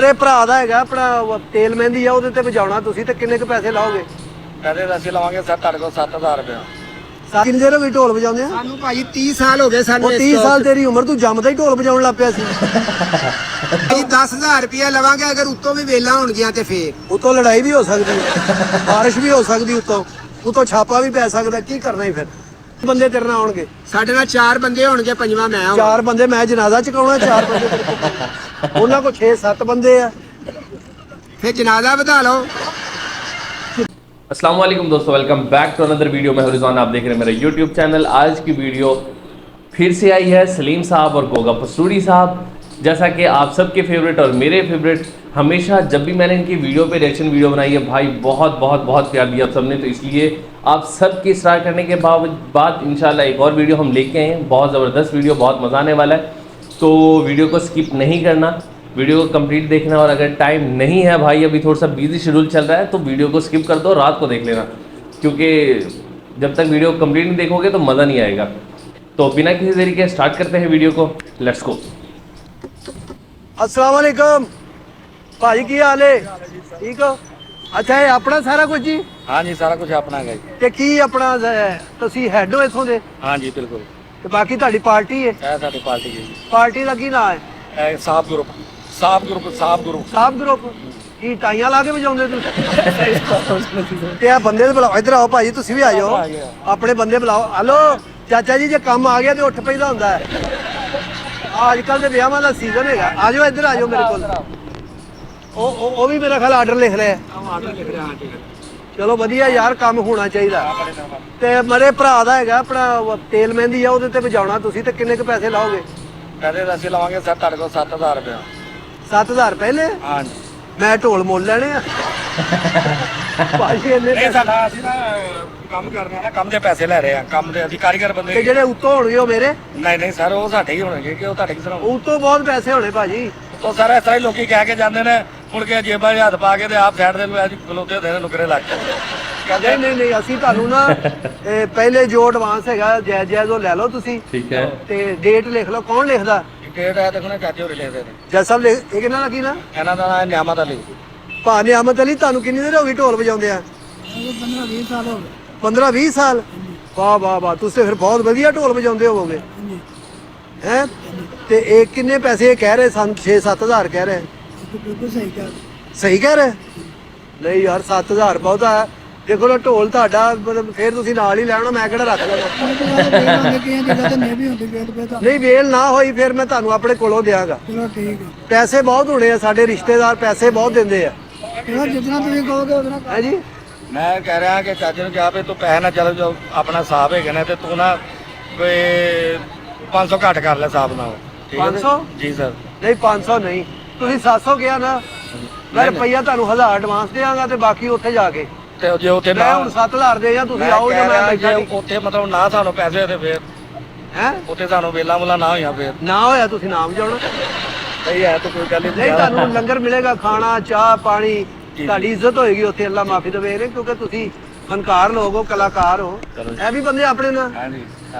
ਮੇਰੇ ਭਰਾ ਦਾ ਹੈਗਾ ਆਪਣਾ ਤੇਲ ਮਹਿੰਦੀ ਆ, ਉਹਦੇ ਤੇ ਵਜਾਉਣਾ ਤੁਸੀਂ ਤੇ ਕਿੰਨੇ ਕੁ ਪੈਸੇ ਲਾਓਗੇ? ਕਹਿੰਦੇ ਅਸੀਂ ਲਵਾਂਗੇ ਸਰ ਤੁਹਾਡੇ ਕੋਲ 7000 ਰੁਪਇਆ। ਕਿੰਨੇ ਦੇਰ ਹੋ ਗਈ ਢੋਲ ਵਜਾਉਂਦੇ ਆ? ਸਾਨੂੰ ਭਾਜੀ 30 ਸਾਲ ਹੋ ਗਏ ਸਾਨੂੰ। ਉਹ 30 ਸਾਲ ਤੇਰੀ ਉਮਰ, ਤੂੰ ਜੰਮਦਾ ਹੀ ਢੋਲ ਵਜਾਉਣ ਲੱਗ ਪਿਆ ਸੀ। ਅਸੀਂ 10000 ਰੁਪਇਆ ਲਵਾਂਗੇ, ਅਗਰ ਉੱਤੋਂ ਵੀ ਵੇਲਾ ਹੋਣਗੀਆਂ ਤੇ ਫੇਰ ਉਤੋਂ ਲੜਾਈ ਵੀ ਹੋ ਸਕਦੀ ਹੈ, ਬਾਰਿਸ਼ ਵੀ ਹੋ ਸਕਦੀ, ਉਤੋਂ ਛਾਪਾ ਵੀ ਪੈ ਸਕਦਾ। ਕੀ ਕਰਨਾ ਹੀ ਫਿਰ? ਬੰਦੇ ਤੇਰੇ ਨਾਲ ਆਉਣਗੇ? ਸਾਡੇ ਨਾਲ 4 ਬੰਦੇ ਹੋਣਗੇ, ਪੰਜਵਾਂ ਮੈਂ ਹਾਂ। 4 ਬੰਦੇ ਮੈਂ ਜਨਾਜ਼ਾ ਚੁਕਾਉਣਾ, 4 ਬੰਦੇ ਤੇਰੇ ਕੋਲ। ਉਹਨਾਂ ਕੋਲ 6-7 ਬੰਦੇ ਆ, ਫਿਰ ਜਨਾਜ਼ਾ ਵਧਾ ਲਓ। अस्सलाम वालेकुम दोस्तों, welcome back to another video. मैं रिजवान, आप देख रहे हैं मेरा यूट्यूब चैनल। आज की वीडियो फिर से आई है सलीम साहब और गोगा पसूरी साहब। जैसा कि आप सबके फेवरेट और मेरे फेवरेट, हमेशा जब भी मैंने इनकी वीडियो पे रिएक्शन वीडियो बनाई है भाई, बहुत प्यार दिया आप सबने। तो इसलिए आप सबकी सराह करने के बाद इंशाल्लाह एक और वीडियो हम लेके आए हैं, बहुत ज़बरदस्त वीडियो, बहुत मज़ा आने वाला है। तो वीडियो को स्किप नहीं करना, वीडियो को कंप्लीट देखना। और अगर टाइम नहीं है भाई, अभी थोड़ा सा बिजी शेड्यूल चल रहा है, तो वीडियो को स्किप कर दो, रात को देख लेना, क्योंकि जब तक वीडियो कंप्लीट नहीं देखोगे तो मज़ा नहीं आएगा। तो बिना किसी देरी के स्टार्ट करते हैं वीडियो को, लेट्स गो। अस्सलाम वालेकुम भाजी, की हाल है? ठीक हो? अच्छा, ਇਹ ਆਪਣਾ ਸਾਰਾ ਕੁਝ ਜੀ? ਹਾਂਜੀ ਸਾਰਾ ਕੁਝ ਆਪਣਾ ਹੈਗਾ ਜੀ। ਤੇ ਕੀ ਆਪਣਾ ਤੁਸੀਂ ਹੈਡ ਹੋ ਇਥੋਂ ਦੇ? ਹਾਂਜੀ ਬਿਲਕੁਲ, ਤੇ ਬਾਕੀ ਤੁਹਾਡੀ ਪਾਰਟੀ ਹੈ? ਇਹ ਸਾਡੀ ਪਾਰਟੀ ਜੀ। ਪਾਰਟੀ ਦਾ ਕੀ ਨਾਮ ਹੈ? ਇਹ ਸਾਬ ਗਰੁੱਪ। ਸਾਬ ਗਰੁੱਪ ਕੀ ਟਾਈਆਂ ਲਾ ਕੇ ਵਜਾਉਂਦੇ ਤੁਸੀਂ? ਤੇ ਆ ਬੰਦੇ ਦੇ ਬੁਲਾਓ, ਇੱਧਰ ਆਓ ਭਾਜੀ, ਤੁਸੀਂ ਵੀ ਆ ਜਾਓ, ਆਪਣੇ ਬੰਦੇ ਬੁਲਾਓ। ਹਲੋ ਚਾਚਾ ਜੀ, ਜੇ ਕੰਮ ਆ ਗਿਆ ਤੇ ਉੱਠ ਪੈਦਾ ਹੁੰਦਾ ਹੈ। ਅੱਜ ਕੱਲ ਦੇ ਵਿਆਹਾਂ ਦਾ ਸੀਜ਼ਨ ਹੈਗਾ, ਆ ਜਾਓ ਇੱਧਰ, ਆ ਜਾਓ ਮੇਰੇ ਕੋਲ। ਉਹ ਵੀ ਮੇਰਾ ਖਿਆਲ ਆਰਡਰ ਲਿਖ ਰਿਹਾ। ਚਲੋ ਵਧੀਆ ਯਾਰ, ਕੰਮ ਹੋਣਾ ਚਾਹੀਦਾ। ਤੇ ਮੇਰੇ ਭਰਾ ਦਾ ਹੈਗਾ ਆਪਣਾ ਤੇਲ ਮਹਿੰਦੀ ਆ, ਉਹਦੇ ਤੇ ਵਜਾਉਣਾ ਤੁਸੀਂ ਤੇ ਕਿੰਨੇ ਕੁ ਪੈਸੇ ਲਾਓਗੇ? ਕਹਿੰਦੇ ਅਸੀਂ ਲਵਾਂਗੇ ਸਰ ਤੁਹਾਡੇ ਕੋਲ 7000 ਰੁਪਇਆ। 7000 ਪਹਿਲੇ? ਹਾਂਜੀ। ਮੈਂ ਢੋਲ ਮੁੱਲ ਲੈਣੇ ਆ ਭਾਜੀ, ਇੰਨੇ ਇਹ ਸਾਡਾ ਅਸੀਂ ਨਾ ਕੰਮ ਕਰਨਾ ਨਾ, ਕੰਮ ਦੇ ਪੈਸੇ ਲੈ ਰਹੇ ਆ, ਕੰਮ ਦੇ ਅਸੀਂ ਕਾਰੀਗਰ ਬੰਦੇ। ਤੇ ਜਿਹੜੇ ਉੱਤੋਂ ਹੋਣਗੇ ਉਹ ਮੇਰੇ? ਨਹੀਂ ਸਰ, ਉਹ ਸਾਡੇ ਹੀ ਹੋਣਗੇ। ਕਿ ਉਹ ਤੁਹਾਡੇ ਕਿਸ ਤਰ੍ਹਾਂ? ਉੱਤੋਂ ਬਹੁਤ ਪੈਸੇ ਹੋਣੇ ਭਾਜੀ। ਉਹ ਸਾਰਾ ਇਸ ਤਰ੍ਹਾਂ ਹੀ ਲੋਕੀ ਕਹਿ ਕੇ ਜਾਂਦੇ ਨੇ, ਮੁੜ ਕੇ ਜੇਬਾਂ 'ਚ ਹੱਥ ਪਾ ਕੇ ਤੇ ਆਪ ਸਾਈਡ ਦੇ ਨੂੰ ਖਲੋਤੇ ਹੁੰਦੇ ਨੇ, ਨੁਕਰੇ ਲੱਗ ਕੇ। ਨਹੀਂ ਅਸੀਂ ਤੁਹਾਨੂੰ ਨਾ ਪਹਿਲੇ ਜੋ ਐਡਵਾਂਸ ਹੈਗਾ ਜਾਇਜ਼ ਉਹ ਲੈ ਲਓ ਤੁਸੀਂ, ठीक है। ਤੇ ਡੇਟ ਲਿਖ ਲਓ। ਕੌਣ ਲਿਖਦਾ? ਡੇਟ ਹੈ ਦੇਖੋ ਨਾ, ਚਾਚੇ ਹੋਰੇ ਲਿਖਦੇ ਨੇ। ਜੱਜ ਸਾਹਿਬ ਲਿਖ। ਇਹ ਕਿਹਨਾਂ ਦਾ ਕੀ ਨਾ? ਇਹਨਾਂ ਦਾ ਨਾਮ ਨਿਆਮਤ ਅਲੀ। ਭਾ ਨਿਆਮਤ ਅਲੀ। ਤੁਹਾਨੂੰ ਕਿੰਨੀ ਦੇਰ ਹੋ ਗਈ ਢੋਲ ਵਜਾਉਂਦੇ ਆ? 15-20 ਸਾਲ ਹੋ ਗਏ। 15-20 ਸਾਲ? ਵਾਹ, ਤੁਸੀਂ ਫਿਰ ਬਹੁਤ ਵਧੀਆ ਢੋਲ ਵਜਾਉਂਦੇ ਹੋਵੋਗੇ ਹੈ। ਤੇ ਇਹ ਕਿੰਨੇ ਪੈਸੇ ਕਹਿ ਰਹੇ? ਸਾਨੂੰ 6-7000 ਕਹਿ ਰਹੇ। ਬਿਲਕੁਲ ਸਹੀ ਗੱਲ। ਸਹੀ ਕਹਿ ਰਹੇ? ਨਹੀਂ ਯਾਰ, 7000 ਬਹੁਤਾ ਹੈ। ਦੇਖੋ ਨਾ ਢੋਲ ਤੁਹਾਡਾ, ਮਤਲਬ ਫਿਰ ਤੁਸੀਂ ਨਾਲ ਹੀ ਲੈਣਾ, ਮੈਂ ਕਿਹੜਾ ਰੱਖ ਲੈਣਾ। ਨਹੀਂ ਵੇਲ ਨਾ ਹੋਈ ਫਿਰ ਮੈਂ ਤੁਹਾਨੂੰ ਆਪਣੇ ਕੋਲੋਂ ਦਿਆਂਗਾ। ਚਲੋ ਠੀਕ ਹੈ। ਪੈਸੇ ਬਹੁਤ ਹੋਣੇ ਆ, ਸਾਡੇ ਰਿਸ਼ਤੇਦਾਰ ਪੈਸੇ ਬਹੁਤ ਦਿੰਦੇ ਆ। ਜਿੰਨਾ ਤੁਸੀਂ ਕਹੋਗੇ ਉਤਨਾ ਹੈ ਜੀ। ਮੈਂ ਕਹਿ ਰਿਹਾ ਕਿ ਚਾਚੇ ਨੂੰ ਕਿਹਾ ਵੀ ਤੂੰ ਪੈਸੇ ਨਾ ਚਲੋ, ਜੋ ਆਪਣਾ ਹਿਸਾਬ ਹੈਗੇ ਨੇ, ਤੇ ਤੂੰ ਨਾ ਕੋਈ 500 ਘੱਟ ਕਰ ਲੈ ਹਿਸਾਬ ਨਾਲ। ਠੀਕ ਹੈ 500? ਜੀ ਸਰ। ਨਹੀਂ 500 ਨਹੀਂ, ਤੁਸੀਂ 700 ਕਿਹਾ ਨਾ। ਮੈਂ ਰੁਪਈਆ ਤੁਹਾਨੂੰ 1000 ਐਡਵਾਂਸ ਦੇਵਾਂਗਾ ਤੇ ਬਾਕੀ ਉੱਥੇ ਜਾ ਕੇ। ਤੇ ਜੇ ਉੱਥੇ ਮੈਂ ਹੁਣ 7000 ਦੇ ਜਾਂ ਤੁਸੀਂ ਆਓ ਜਾਂ ਮੈਂ ਬੈਠਾ ਨਹੀਂ। ਉੱਥੇ ਮਤਲਬ ਨਾ ਸਾਨੂੰ ਪੈਸੇ ਤੇ ਫੇਰ ਹੈ ਉੱਥੇ ਸਾਨੂੰ ਵੇਲਾ ਮੁਲਾ ਨਾ ਹੋਈਆਂ ਫੇਰ ਨਾ ਹੋਇਆ ਤੁਸੀਂ ਨਾਮ ਜਾਣੋ। ਸਹੀ ਹੈ ਤਾਂ ਕੋਈ ਗੱਲ ਨਹੀਂ, ਤੁਹਾਨੂੰ ਲੰਗਰ ਮਿਲੇਗਾ, ਖਾਣਾ ਚਾਹ ਪਾਣੀ, ਤੁਹਾਡੀ ਇੱਜ਼ਤ ਹੋਏਗੀ ਉੱਥੇ। ਅੱਲਾ ਮਾਫੀ ਦੇਵੇ ਨੇ, ਕਿਉਂਕਿ ਤੁਸੀਂ ਫਨਕਾਰ ਲੋਕ ਹੋ, ਕਲਾਕਾਰ ਹੋ। ਇਹ ਵੀ ਬੰਦੇ ਆਪਣੇ ਨਾਲ। ਹਾਂਜੀ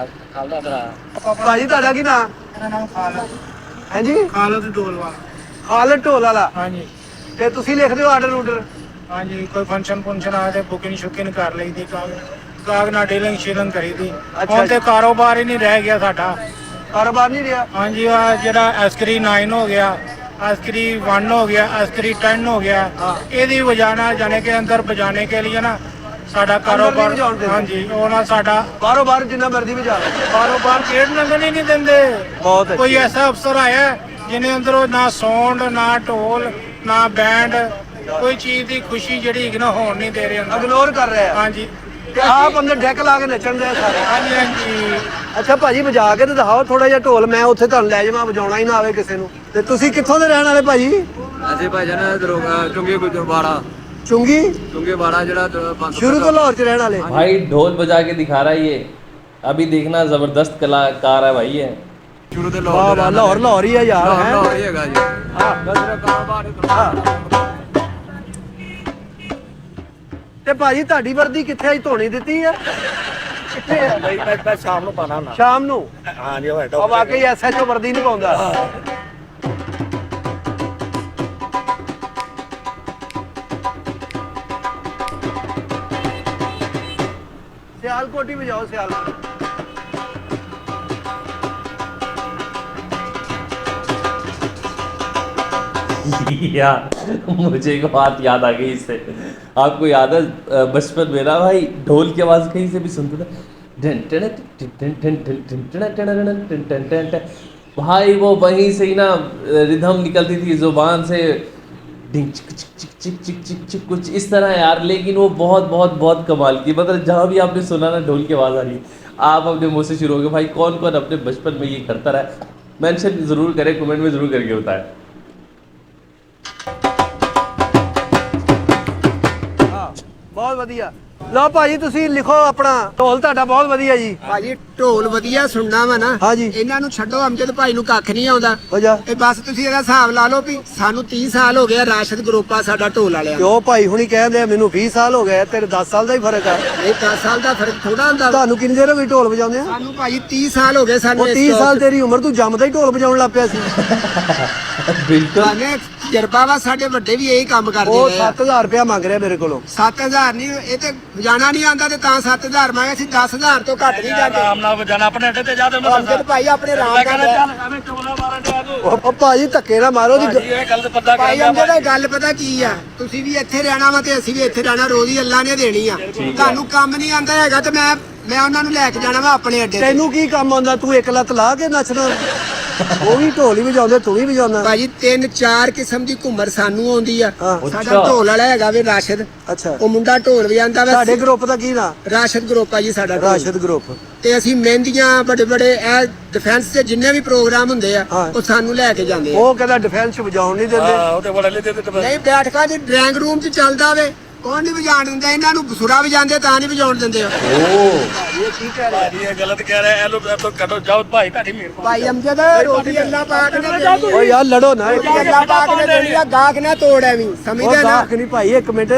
ਕੱਲ ਦਾ ਭਰਾ ਭਾਜੀ ਤੁਹਾਡਾ ਕੀ ਨਾਮ? ਮੇਰਾ ਨਾਮ ਖਾਲਦ। ਹਾਂਜੀ, ਖਾਲਦ ਢੋਲਵਾਲ। ਖਾਲਦ ਢੋਲ ਵਾਲਾ। ਹਾਂਜੀ ਤੇ ਤੁਸੀਂ ਲਿਖਦੇ ਹੋ ਆਰਡਰ ਉਡਰ? ਹਾਂਜੀ, ਕੋਈ ਫੰਕਸ਼ਨ ਆਏ ਤੇ ਬੁਕਿੰਗ ਸ਼ੁਕਿੰਗ ਕਰ ਲਈਦੀ, ਕਾਗ ਨਾਲ ਡੀਲਿੰਗ ਸ਼ੀਲਿੰਗ ਕਰੀਦੀ। ਹੁਣ ਤੇ ਕਾਰੋਬਾਰ ਹੀ ਨਹੀਂ ਰਹਿ ਗਿਆ ਸਾਡਾ। ਕਾਰੋਬਾਰ ਨਹੀਂ ਰਿਹਾ? ਹਾਂਜੀ, ਆ ਜਿਹੜਾ ਐਸਕਰੀ 9 ਹੋ ਗਿਆ, ਐਸਕਰੀ 1 ਹੋ ਗਿਆ, ਐਸਕਰੀ 10 ਹੋ ਗਿਆ, ਇਹਦੀ ਵਜ੍ਹਾ ਨਾਲ ਜਾने के अंदर बजाने के लिए ना ਸਾਡਾ ਕਾਰੋਬਾਰ। ਹਾਂਜੀ, ਉਹ ਨਾ ਸਾਡਾ ਕਾਰੋਬਾਰ ਜਿੰਨਾ ਮਰਜ਼ੀ ਵੀ ਜਾ ਲਓ, ਕਾਰੋਬਾਰ ਖੇਡ ਨੰਗਣ ਹੀ ਨਹੀਂ ਦਿੰਦੇ। ਬਹੁਤ ਕੋਈ ਐਸਾ ਅਫਸਰ ਆਇਆ ਜਿਹਨੇ ਅੰਦਰੋਂ ਨਾ ਸਾਊਂਡ, ਨਾ ਢੋਲ, ਨਾ ਬੈਂਡ, ਕੋਈ ਚੀਜ਼ ਦੀ ਖੁਸ਼ੀ ਜਿਹੜੀ ਕਿ ਨਾ ਹੋਣ ਨਹੀਂ ਦੇ ਰਹੇ ਅੰਦਰ। ਇਗਨੋਰ ਕਰ ਰਿਹਾ। ਹਾਂਜੀ ਤੇ ਆਪ ਅੰਦਰ ਡੈਕ ਲਾ ਕੇ ਨੱਚਣ ਦੇ ਸਾਰੇ। ਹਾਂਜੀ। ਅੱਛਾ ਭਾਜੀ, ਵਜਾ ਕੇ ਤੇ ਦਿਖਾਓ ਥੋੜਾ ਜਿਹਾ ਢੋਲ, ਮੈਂ ਉੱਥੇ ਤੁਹਾਨੂੰ ਲੈ ਜਾਵਾਂ, ਵਜਾਉਣਾ ਹੀ ਨਾ ਆਵੇ ਕਿਸੇ ਨੂੰ। ਤੇ ਤੁਸੀਂ ਕਿੱਥੋਂ ਦੇ ਰਹਿਣ ਵਾਲੇ ਭਾਜੀ? ਅਸੀਂ ਭਾਜਨ ਚੁੰਗੀ ਬਾੜਾ ਚੁੰਗੀ ਬਾੜਾ ਜਿਹੜਾ ਸ਼ੁਰੂ ਤੋਂ ਲਾਹੌਰ ਚ ਰਹਿਣ ਵਾਲੇ? भाई ढोल बजा के दिखा रहा है ये, अभी देखना जबरदस्त कलाकार है भाई ये। ਸ਼ੁਰੂ ਦੇ ਵਾਹ ਵਾਹ, ਲਾਹੌਰ ਹੀ ਆ ਯਾਰ। ਲਾਹੌਰ ਹੀ ਹੈਗਾ ਜੀ। ਤੇ ਭਾਜੀ ਤੁਹਾਡੀ ਵਰਦੀ ਕਿੱਥੇ ਆਈ? ਧੋਣੀ ਦਿੱਤੀ ਆ ਕਿੱਥੇ ਆ? ਮੈਂ ਸ਼ਾਮ ਨੂੰ ਪਾਣਾ ਹੁੰਦਾ। ਸ਼ਾਮ ਨੂੰ? ਹਾਂਜੀ ਉਹ ਆ ਵਾਕਈ ਐਸਐਚਓ ਵਰਦੀ ਨਹੀਂ ਪਾਉਂਦਾ। सियालकोट ही बजाओ सियालकोट। यार मुझे एक बात याद आ गई इससे। आपको याद है बचपन में ना भाई ढोल की आवाज़ कहीं से भी सुनते थे भाई, वो वहीं से ही ना रिदम निकलती थी जुबान से, डिंग चिक चिक चिक चिक चिक चिक चिक कुछ इस तरह यार। लेकिन वो बहुत बहुत बहुत कमाल की, मतलब जहाँ भी आपने सुना ना ढोल की आवाज़ आ रही, आप अपने मुँह से शुरू हो गए। भाई कौन कौन अपने बचपन में ये करता रहा, मेंशन ज़रूर करें, कमेंट में ज़रूर करके बताएं। बहुत ਵਧੀਆ। ਲਓ ਭਾਜੀ ਤੁਸੀਂ ਲਿਖੋ ਆਪਣਾ ਢੋਲ ਤੁਹਾਡਾ ਬਹੁਤ ਵਧੀਆ ਜੀ। ਭਾਜੀ ਢੋਲ ਵਧੀਆ ਸੁਣਨਾ ਵਾ ਨਾ। ਹਾਂਜੀ। ਇਹਨਾਂ ਨੂੰ ਛੱਡੋ, ਅਮਜਦ ਭਾਈ ਨੂੰ ਕੱਖ ਨਹੀਂ ਆਉਂਦਾ। ਹੋ ਜਾ। ਇਹ ਬਸ ਤੁਸੀਂ ਇਹਦਾ ਹਿਸਾਬ ਲਾ ਲਓ ਵੀ ਸਾਨੂੰ 30 ਸਾਲ ਹੋ ਗਿਆ, ਰਾਸ਼ਦ ਗਰੁੱਪਾ ਸਾਡਾ ਢੋਲ ਵਾਲਿਆਂ ਦਾ। ਕਿਉਂ ਭਾਈ ਹੁਣੀ ਕਹਿੰਦੇ ਆ ਮੈਨੂੰ 20 ਸਾਲ ਹੋ ਗਏ, ਤੇਰੇ 10 ਸਾਲ ਦਾ ਹੀ ਫਰਕ ਆ। ਇਹ 10 ਸਾਲ ਦਾ ਫਰਕ ਥੋੜਾ ਹੁੰਦਾ ਵਾ। ਤੁਹਾਨੂੰ ਕਿੰਨੀ ਦੇਰ ਹੋ ਗਈ ਢੋਲ ਵਜਾਉਂਦੇ ਆ? ਸਾਨੂੰ ਭਾਜੀ 30 ਸਾਲ ਹੋ ਗਏ ਸਾਨੂੰ ਉਹ ਇਸ 30 ਚੌਕ ਸਾਲ 'ਚ। ਤੇਰੀ ਉਮਰ, ਤੂੰ ਜੰਮਦਾ ਹੀ ਢੋਲ ਵਜਾਉਣ ਲੱਗ ਪਿਆ ਸੀ। बिल्कुल। ਭਾਵੇਂ ਤਜਰਬਾ ਵਾ, ਸਾਡੇ ਵੱਡੇ ਵੀ ਇਹੀ ਕੰਮ ਕਰਦੇ ਉਹ ਰਹੇ ਆ। 7000 ਰੁਪਇਆ ਮੰਗ ਰਿਹਾ ਮੇਰੇ ਕੋਲੋਂ। 7000 ਨਹੀਂ, ਇਹ ਤੇ ਵਜਾਣਾ ਨਹੀਂ ਆਂਦਾ ਤੇ ਤਾਂ 7000 ਮੰਗਿਆ ਸੀ। 10000 ਤੋਂ ਘੱਟ ਨਹੀਂ ਜਾਂਦੇ। ਆਰਾਮ ਨਾਲ ਵਜਾਣਾ, ਆਪਣੇ ਅੱਡੇ ਤੇ ਜਾ ਤੇ ਅਮਜਦ ਭਾਈ ਆਪਣੇ ਰਾਮ ਮੈਂ ਦਾ ਕਹਿੰਦਾ ਚੱਲ ਐਵੇਂ ਚੋਲਾ ਮਾਰਨ ਡਿਆ ਤੂੰ। ਉਹ ਭਾਜੀ ਧੱਕੇ ਨਾ ਮਾਰੋ ਦੀ। ਭਾਜੀ ਇਹ ਗੱਲ ਤੇ ਪਤਾ ਭਾਈ ਕਰਦਾ ਅਮਜਦ ਗੱਲ ਪਤਾ ਕੀ ਆ, ਤੁਸੀਂ ਵੀ ਇੱਥੇ ਰਹਿਣਾ ਵਾ ਤੇ ਅਸੀਂ ਵੀ ਇੱਥੇ ਰਹਿਣਾ, ਰੋਜ਼ ਹੀ ਅੱਲਾ ਨੇ ਦੇਣੀ ਆ। ਤੁਹਾਨੂੰ ਕੰਮ ਨਹੀਂ ਆਂਦਾ ਹੈਗਾ ਤੇ ਮੈਂ ਉਹਨਾਂ ਨੂੰ ਲੈ ਕੇ ਜਾਣਾ ਵਾ ਆਪਣੇ ਅੱਡੇ ਤੇ। ਤੈਨੂੰ ਕੀ ਕੰਮ ਆਉਂਦਾ? ਤੂੰ ਇੱਕ ਲੱਤ ਲਾ ਕੇ ਨੱਚਦਾ। ਉਹ ਵੀ ਢੋਲ ਹੀ ਵਜਾਉਂਦੇ, ਤੂੰ ਵੀ ਵਜਾਉਂਦਾ। ਭਾਜੀ 3-4 ਕਿਸਮ ਦੀ ਘੁੰਮਰ ਸਾਨੂੰ ਆਉਂਦੀ ਆ। ਹਾਂ। ਸਾਡਾ ਢੋਲ ਵਾਲਾ ਹੈਗਾ ਵੇ ਰਾਸ਼ਦ, ਅੱਛਾ, ਉਹ ਮੁੰਡਾ ਢੋਲ ਵਜਾਉਂਦਾ ਵਾ। ਸਾਡੇ ਗਰੁੱਪ ਦਾ ਕੀ ਨਾਂ? ਰਾਸ਼ਦ ਗਰੁੱਪ ਆ ਜੀ ਸਾਡਾ ਢੋਲ। ਰਾਸ਼ਦ ਗਰੁੱਪ। ਤੇ ਅਸੀਂ ਮਹਿੰਦੀਆਂ ਬੜੇ ਬੜੇ ਇਹ ਡਿਫੈਂਸ ਦੇ ਜਿੰਨੇ ਵੀ ਪ੍ਰੋਗਰਾਮ ਹੁੰਦੇ ਆ ਹਾਂ। ਉਹ ਸਾਨੂੰ ਲੈ ਕੇ ਜਾਂਦੇ ਆ। ਉਹ ਕਹਿੰਦਾ ਡਿਫੈਂਸ ਵਜਾਉਣ ਨਹੀਂ ਦਿੰਦੇ। ਹਾਂ ਉਹ ਤੇ ਬੜਾ ਲੈ ਤੇ ਨਹੀਂ ਬੈਠਕਾਂ ਦੇ ਡਰਾਇੰਗ ਰੂਮ 'ਚ ਚੱਲਦਾ ਵੇ, ਕੌਣ ਨਹੀਂ ਵਜਾਣ ਦਿੰਦਾ ਇਹਨਾਂ ਨੂੰ? ਸੁਰਾ ਵਜਾਉਂਦੇ ਤਾਂ ਨਹੀਂ ਵਜਾਉਣ ਦਿੰਦੇ। ਇਹ ਕੀ ਕਹਿ ਰਿਹਾ? ਭਾਜੀ ਇਹ ਗਲਤ ਕਹਿ ਰਿਹਾ, ਇਹ ਤੋਂ ਕੱਢੋ ਜਾਓ ਭਾਈ, ਤੁਹਾਡੀ ਮਿਹਰਬਾਨੀ। ਭਾਈ ਅਮਜਦ ਰੋਟੀ ਅੱਲਾ ਪਾਕ ਨੇ ਦੇਣੀ ਓ ਯਾਰ ਲੜੋ ਨਾ। ਰੋਟੀ ਅੱਲਾ ਪਾਕ ਨੇ ਦੇਣੀ ਆ, ਗਾਹਕ ਨਾ ਤੋੜ ਐਵੇਂ, ਉਹ ਸਮਝਦੇ ਨਾ। ਗਾਹਕ ਨਹੀਂ ਭਾਈ, ਇੱਕ ਮਿੰਟ,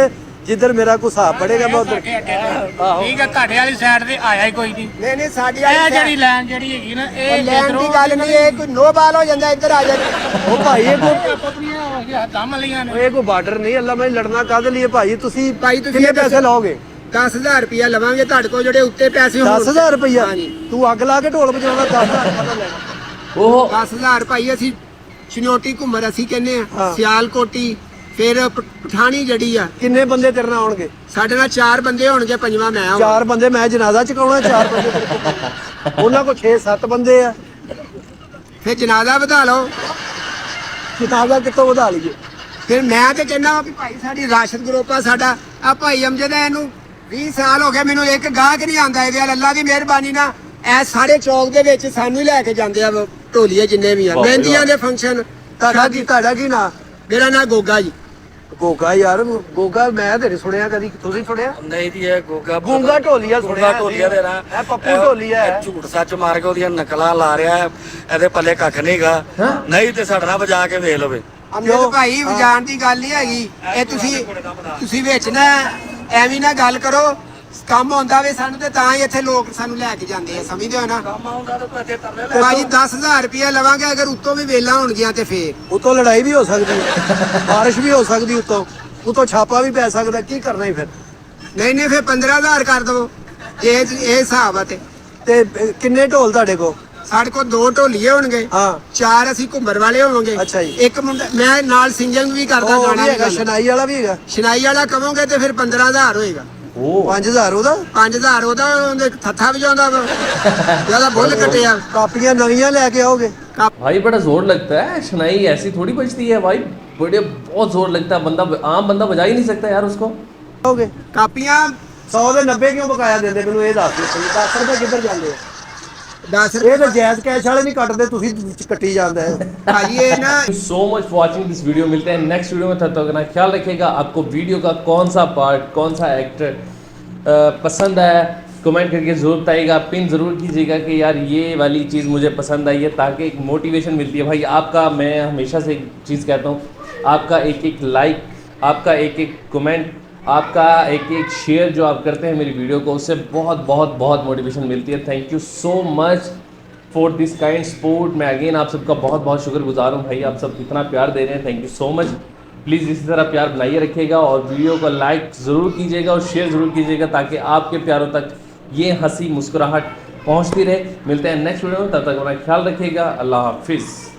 ਜਿੱਧਰ ਮੇਰਾ ਕੋਈ ਹਿਸਾਬ ਪੜੇਗਾ ਮੈਂ ਉਧਰ। ਠੀਕ ਹੈ, ਤੁਹਾਡੇ ਵਾਲੀ ਸਾਈਡ ਤੇ ਆਇਆ ਹੀ ਕੋਈ ਨਹੀਂ। ਨਹੀਂ ਨਹੀਂ ਸਾਡੀ ਇਹ ਵਾਲੀ ਜਿਹੜੀ ਲਾਈਨ ਜਿਹੜੀ ਹੈਗੀ ਨਾ, ਇਹ ਲੈਣ ਦੀ ਗੱਲ ਨਹੀਂ, ਇਹ ਕੋਈ ਨੋ ਬਾਲ ਹੋ ਜਾਂਦਾ, ਇੱਧਰ ਆ ਜਾ। ਉਹ ਭਾਈ ਇਹ ਕੋਈ ਦਮ ਲੀਆਂ ਨੇ। ਇਹ ਕੋਈ ਬਾਰਡਰ ਨਹੀਂ। ਅੱਲਾ ਮੈਂ ਲੜਨਾ ਕਾਹਦੇ ਲਈ ਭਾਈ? ਤੁਸੀਂ ਭਾਈ ਤੁਸੀਂ ਕਿੰਨੇ ਇਹ ਪੈਸੇ ਦੱਸੋ। ਲਾਓਗੇ? 10000 ਰੁਪਇਆ ਲਵਾਂਗੇ ਤੁਹਾਡੇ ਕੋਲ, ਜਿਹੜੇ ਉੱਤੇ ਪੈਸੇ ਹੋਣ। 10000 ਰੁਪਇਆ? ਹਾਂਜੀ। ਤੂੰ ਅੱਗ ਲਾ ਕੇ ਢੋਲ ਵਜਾਉਂਦਾ 10000 ਰੁਪਇਆ ਲੈਣਾ। ओहो 10000 ਭਾਈ ਅਸੀਂ ਚਨੋਟੀ ਘੁੰਮਰ ਅਸੀਂ ਕਹਿੰਦੇ ਆ, ਹਾਂ। ਸਿਆਲਕੋਟੀ, ਫਿਰ ਪਠਾਣੀ ਜਿਹੜੀ ਆ। ਕਿੰਨੇ ਬੰਦੇ ਤੇਰੇ ਨਾਲ ਆਉਣਗੇ? ਸਾਡੇ ਨਾਲ 4 ਬੰਦੇ ਹੋਣਗੇ, ਪੰਜਵਾਂ ਮੈਂ ਹਾਂ। 4 ਬੰਦੇ ਮੈਂ ਜਨਾਜ਼ਾ ਚੁਕਾਉਣਾ, 4 ਬੰਦੇ ਤੇਰੇ ਕੋਲ। ਉਹਨਾਂ ਕੋਲ 6-7 ਬੰਦੇ ਆ। ਫਿਰ ਜਨਾਜ਼ਾ ਵਧਾ ਲਓ। ਜਨਾਜ਼ਾ ਕਿੱਥੋਂ ਵਧਾ ਲਈਏ? ਫਿਰ ਮੈਂ ਤੇ ਕਹਿੰਦਾ ਵੀ ਭਾਈ ਸਾਡੀ ਰਾਸ਼ਦ ਗਰੁੱਪ ਆ ਸਾਡਾ। ਆ ਭਾਈ ਅਮਜਦ ਆ, ਇਹਨੂੰ 20 ਸਾਲ ਹੋ ਗਏ, ਮੈਨੂੰ ਇੱਕ ਗਾਹਕ ਨਹੀਂ ਆਂਦਾ। ਇਹਦੇ ਨਾਲ ਅੱਲਾ ਦੀ ਮਿਹਰਬਾਨੀ ਨਾਲ ਇਹ ਸਾਰੇ ਚੌਕ ਦੇ ਵਿੱਚ ਸਾਨੂੰ ਹੀ ਲੈ ਕੇ ਜਾਂਦੇ ਆ ਢੋਲੀਏ ਜਿੰਨੇ ਵੀ ਆ। ਵਾਹ, ਮਹਿੰਦੀਆਂ ਦੇ ਫੰਕਸ਼ਨ। ਤੁਹਾਡਾ ਕੀ ਨਾਂ? ਮੇਰਾ ਨਾਂ ਗੋਗਾ ਜੀ। ਗੋਗਾ? ਯਾਰ ਗੋਗਾ ਮੈਂ ਤੇ ਨਹੀਂ ਸੁਣਿਆ ਕਦੀ। ਤੁਸੀਂ ਸੁਣਿਆ? ਨਹੀਂ ਜੀ ਇਹ ਗੋਗਾ ਗੂੰਗਾ ਢੋਲੀਆ ਸੁਣਿਆ ਗੂੰਗਾ ਢੋਲੀਆ ਦੇ ਨਾ ਇਹ ਪੱਪੂ ਢੋਲੀਆ ਹੈ। ਇਹ ਝੂਠ ਸੱਚ ਮਾਰ ਕੇ ਉਹਦੀਆਂ ਨਕਲਾਂ ਲਾ ਰਿਹਾ ਹੈ, ਇਹਦੇ ਪੱਲੇ ਕੱਖ ਨਹੀਂਗਾ। ਨਹੀਂ ਤੇ ਸਾਡਾ ਨਾਲ ਵਜਾ ਕੇ ਵੇਖ ਲਵੇ। ਅਮਜਦ ਭਾਈ ਵਜਾਣ ਦੀ ਗੱਲ ਨਹੀਂ ਹੈਗੀ, ਇਹ ਤੁਸੀਂ ਵਿੱਚ ਨਾ ਐਵੇਂ ਨਾ ਗੱਲ ਕਰੋ। ਕੰਮ ਆਉਂਦਾ ਵੇ ਸਾਨੂੰ ਤੇ ਤਾਂ ਹੀ ਇੱਥੇ ਲੋਕ ਸਾਨੂੰ ਲੈ ਕੇ ਜਾਂਦੇ ਆ, ਸਮਝਦੇ ਹੋ ਨਾ? ਕੰਮ ਆਉਂਦਾ ਤਾਂ ਪੈਸੇ ਤਰਲੇ ਭਾਜੀ 10000 ਰੁਪਇਆ ਲਵਾਂਗੇ, ਅਗਰ ਉੱਤੋਂ ਵੀ ਵੇਲਾ ਹੋਣਗੀਆਂ ਤੇ ਫੇਰ। ਉਤੋਂ ਲੜਾਈ ਵੀ ਹੋ ਸਕਦੀ ਹੈ, ਬਾਰਿਸ਼ ਵੀ ਹੋ ਸਕਦੀ, ਉਤੋਂ ਛਾਪਾ ਵੀ ਪੈ ਸਕਦਾ। ਕੀ ਕਰਨਾ ਹੀ ਫਿਰ? ਨਹੀਂ ਫਿਰ 15000 ਕਰ ਦਵੋ, ਇਹ ਹਿਸਾਬ ਆ। ਤੇ ਕਿੰਨੇ ਢੋਲ ਤੁਹਾਡੇ ਕੋਲ? ਸਾਡੇ ਕੋਲ 2 ਢੋਲੀਏ ਹੋਣਗੇ, ਹਾਂ। 4 ਅਸੀਂ ਘੁੰਮਰ ਵਾਲੇ ਹੋਵਾਂਗੇ। ਅੱਛਾ ਜੀ। ਇੱਕ ਮੁੰਡਾ ਮੈਂ ਨਾਲ ਸਿੰਗਿੰਗ ਵੀ ਕਰਦਾ, ਉਹ ਗਾਣਾ ਵੀ ਵੀ ਹੈਗਾ, ਗਾਉਂਦਾ। ਸ਼ਨਾਈ ਵਾਲਾ ਵੀ ਹੈਗਾ। ਸ਼ਨਾਈ ਵਾਲਾ ਕਹੋਗੇ ਤੇ ਫਿਰ 15000 ਹੋਏਗਾ। 5000 ਉਹਦਾ? 5000 ਉਹਦਾ, ਉਹਦੇ ਥੱਥਾ ਵਜਾਉਂਦਾ ਵਾ, ਜਿਆਦਾ ਬੁੱਲ ਕਟਿਆ। ਕਾਪੀਆਂ ਨਵੀਆਂ ਲੈ ਕੇ ਆਓਗੇ? भाई बड़ा जोर लगता है, शनाई ऐसी थोड़ी बजती है भाई, बड़े बहुत जोर लगता है। बंदा आम बंदा बजा ही नहीं सकता यार उसको। ਆਓਗੇ? ਕਾਪੀਆਂ 100 ਦੇ 90 ਕਿਉਂ ਬਕਾਇਆ ਦਿੰਦੇ ਮੈਨੂੰ ਇਹ ਦੱਸ ਦਿਓ। 10 ਰੁਪਏ ਕਿੱਧਰ ਜਾਂਦੇ ਆ? 10 ਇਹ ਤਾਂ ਜਾਇਜ਼ ਕੈਸ਼ ਵਾਲੇ ਨਹੀਂ ਕੱਟਦੇ, ਤੁਸੀਂ ਵਿੱਚ ਕੱਟੀ ਜਾਂਦੇ ਆ। ਭਾਜੀ ਇਹ ਨਾ Thank you so much for watching this video। मिलते हैं नेक्स्ट वीडियो में, तब तक अपना ख्याल रखिएगा। आपको वीडियो का कौन सा पार्ट, कौन सा एक्टर पसंद आया, कमेंट करके ज़रूर बताइएगा। पिन ज़रूर कीजिएगा कि यार ये वाली चीज़ मुझे पसंद आई है, ताकि एक मोटिवेशन मिलती है। भाई आपका, मैं हमेशा से एक चीज़ कहता हूँ, आपका एक एक लाइक, आपका एक एक कमेंट, आपका एक एक शेयर जो आप करते हैं मेरी वीडियो को, उससे बहुत बहुत बहुत मोटिवेशन मिलती है। Thank you so much for this kind support. मैं अगेन आप सबका बहुत बहुत शुक्रगुजार हूँ भाई, आप सब इतना प्यार दे रहे हैं। Thank you so much. Please इसी तरह प्यार बनाइए रखिएगा और वीडियो को लाइक ज़रूर कीजिएगा और शेयर ज़रूर कीजिएगा, ताकि आपके प्यारों तक ये हंसी मुस्कुराहट पहुंचती रहे। मिलते हैं नेक्स्ट वीडियो में, तब तक अपना ख्याल रखिएगा। अल्लाह हाफिज़।